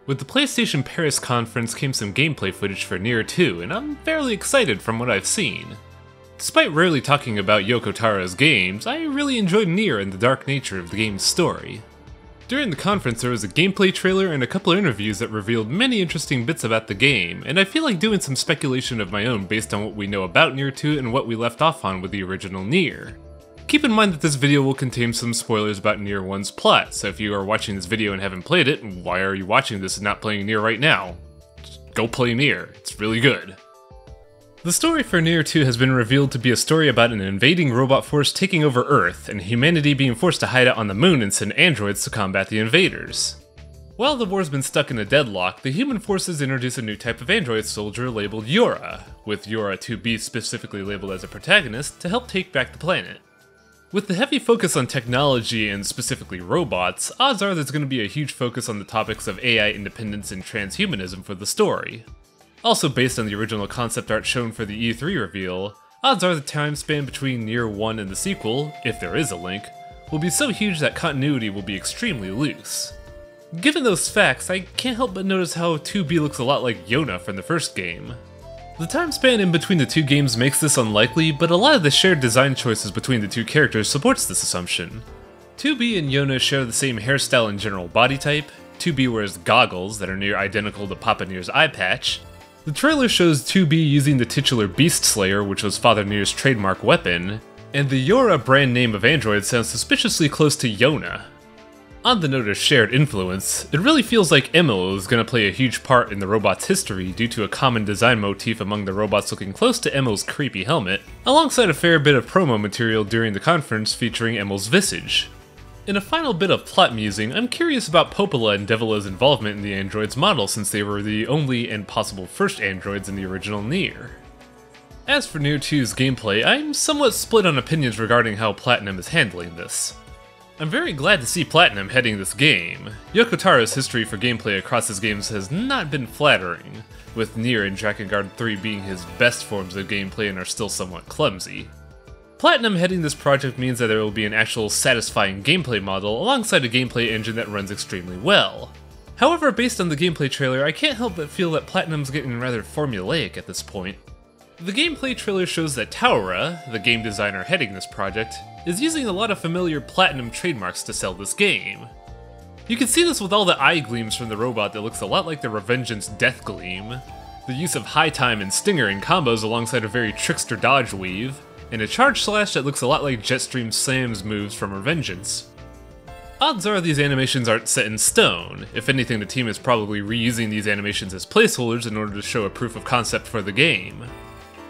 With the PlayStation Paris conference came some gameplay footage for Nier 2, and I'm fairly excited from what I've seen. Despite rarely talking about Yoko Taro's games, I really enjoyed Nier and the dark nature of the game's story. During the conference there was a gameplay trailer and a couple of interviews that revealed many interesting bits about the game, and I feel like doing some speculation of my own based on what we know about Nier 2 and what we left off on with the original Nier. Keep in mind that this video will contain some spoilers about Nier 1's plot, so if you are watching this video and haven't played it, why are you watching this and not playing Nier right now? Just go play Nier, it's really good. The story for Nier 2 has been revealed to be a story about an invading robot force taking over Earth, and humanity being forced to hide out on the moon and send androids to combat the invaders. While the war's been stuck in a deadlock, the human forces introduce a new type of android soldier labeled Yora, with Yora 2B specifically labeled as a protagonist, to help take back the planet. With the heavy focus on technology and specifically robots, odds are there's going to be a huge focus on the topics of AI independence and transhumanism for the story. Also based on the original concept art shown for the E3 reveal, odds are the time span between Nier 1 and the sequel, if there is a link, will be so huge that continuity will be extremely loose. Given those facts, I can't help but notice how 2B looks a lot like Yona from the first game. The time span in between the two games makes this unlikely, but a lot of the shared design choices between the two characters supports this assumption. 2B and Yona share the same hairstyle and general body type, 2B wears goggles that are near identical to Papa Nier's eye patch. The trailer shows 2B using the titular Beast Slayer, which was Father Nier's trademark weapon, and the Yora brand name of android sounds suspiciously close to Yona. On the note of shared influence, it really feels like Emil is going to play a huge part in the robot's history due to a common design motif among the robots looking close to Emil's creepy helmet, alongside a fair bit of promo material during the conference featuring Emil's visage. In a final bit of plot musing, I'm curious about Popola and Devila's involvement in the android's model since they were the only and possible first androids in the original Nier. As for Nier 2's gameplay, I'm somewhat split on opinions regarding how Platinum is handling this. I'm very glad to see Platinum heading this game. Yoko Taro's history for gameplay across his games has not been flattering, with Nier and Drakengard 3 being his best forms of gameplay and are still somewhat clumsy. Platinum heading this project means that there will be an actual satisfying gameplay model alongside a gameplay engine that runs extremely well. However, based on the gameplay trailer, I can't help but feel that Platinum's getting rather formulaic at this point. The gameplay trailer shows that Taura, the game designer heading this project, is using a lot of familiar Platinum trademarks to sell this game. You can see this with all the eye gleams from the robot that looks a lot like the Revengeance Death Gleam, the use of High Time and Stinger in combos alongside a very trickster dodge weave, and a charge slash that looks a lot like Jetstream Sam's moves from Revengeance. Odds are these animations aren't set in stone. If anything, the team is probably reusing these animations as placeholders in order to show a proof of concept for the game.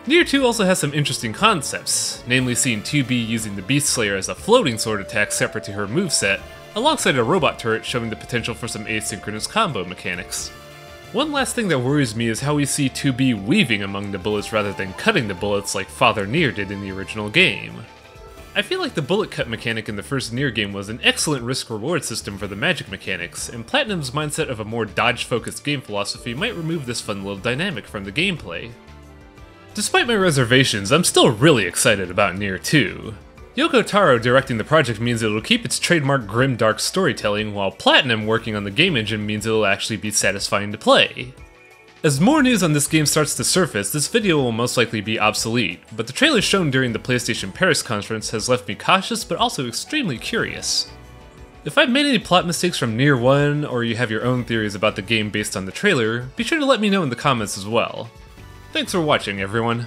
Nier 2 also has some interesting concepts, namely seeing 2B using the Beast Slayer as a floating sword attack separate to her moveset, alongside a robot turret showing the potential for some asynchronous combo mechanics. One last thing that worries me is how we see 2B weaving among the bullets rather than cutting the bullets like Father Nier did in the original game. I feel like the bullet cut mechanic in the first Nier game was an excellent risk-reward system for the magic mechanics, and Platinum's mindset of a more dodge-focused game philosophy might remove this fun little dynamic from the gameplay. Despite my reservations, I'm still really excited about Nier 2. Yoko Taro directing the project means it'll keep its trademark grim dark storytelling, while Platinum working on the game engine means it'll actually be satisfying to play. As more news on this game starts to surface, this video will most likely be obsolete, but the trailer shown during the PlayStation Paris conference has left me cautious but also extremely curious. If I've made any plot mistakes from Nier 1, or you have your own theories about the game based on the trailer, be sure to let me know in the comments as well. Thanks for watching, everyone.